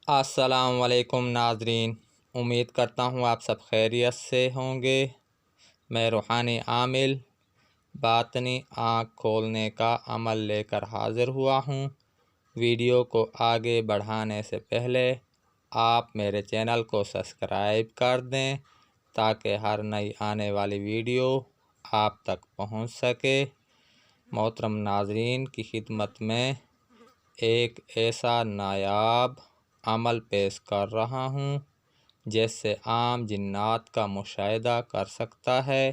السلام علیکم ناظرین، امید کرتا ہوں آپ سب خیریت سے ہوں گے۔ میں روحانی عامل باطنی آنکھ کھولنے کا عمل لے کر حاضر ہوا ہوں۔ ویڈیو کو آگے بڑھانے سے پہلے آپ میرے چینل کو سبسکرائب کر دیں تاکہ ہر نئی آنے والی ویڈیو آپ تک پہنچ سکے۔ محترم ناظرین کی خدمت میں ایک ایسا نایاب عمل پیش کر رہا ہوں جس سے عام جنات کا مشاہدہ کر سکتا ہے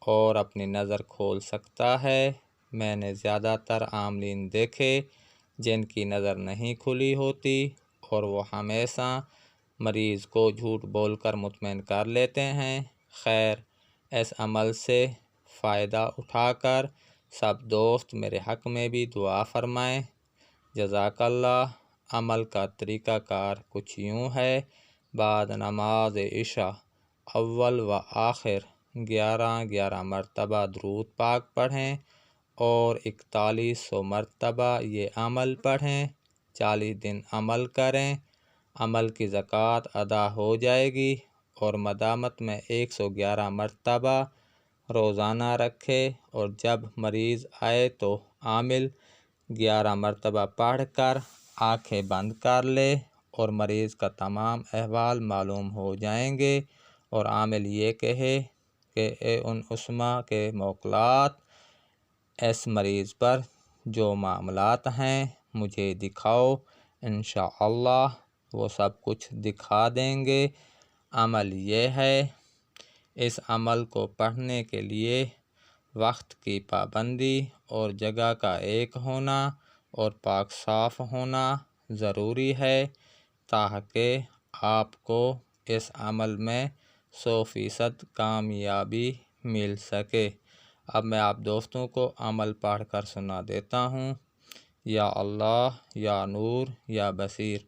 اور اپنی نظر کھول سکتا ہے۔ میں نے زیادہ تر عاملین دیکھے جن کی نظر نہیں کھلی ہوتی اور وہ ہمیشہ مریض کو جھوٹ بول کر مطمئن کر لیتے ہیں۔ خیر، اس عمل سے فائدہ اٹھا کر سب دوست میرے حق میں بھی دعا فرمائیں۔ جزاک اللہ۔ عمل کا طریقہ کار کچھ یوں ہے: بعد نماز عشاء اول و آخر 11 مرتبہ درود پاک پڑھیں اور 4100 مرتبہ یہ عمل پڑھیں۔ 40 دن عمل کریں، عمل کی زکوٰۃ ادا ہو جائے گی۔ اور مدامت میں 111 مرتبہ روزانہ رکھے اور جب مریض آئے تو عامل 11 مرتبہ پڑھ کر آنکھیں بند کر لے اور مریض کا تمام احوال معلوم ہو جائیں گے اور عامل یہ کہے کہ اے ان عصمہ کے موکلات، اس مریض پر جو معاملات ہیں مجھے دکھاؤ۔ انشاءاللہ وہ سب کچھ دکھا دیں گے۔ عمل یہ ہے، اس عمل کو پڑھنے کے لیے وقت کی پابندی اور جگہ کا ایک ہونا اور پاک صاف ہونا ضروری ہے تاکہ آپ کو اس عمل میں 100% کامیابی مل سکے۔ اب میں آپ دوستوں کو عمل پڑھ کر سنا دیتا ہوں۔ یا اللہ، یا نور، یا بصیر۔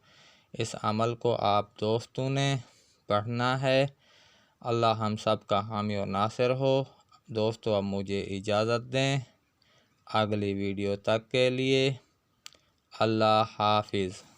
اس عمل کو آپ دوستوں نے پڑھنا ہے۔ اللہ ہم سب کا حامی و ناصر ہو۔ دوستو اب مجھے اجازت دیں۔ اگلی ویڈیو تک کے لیے اللہ حافظ۔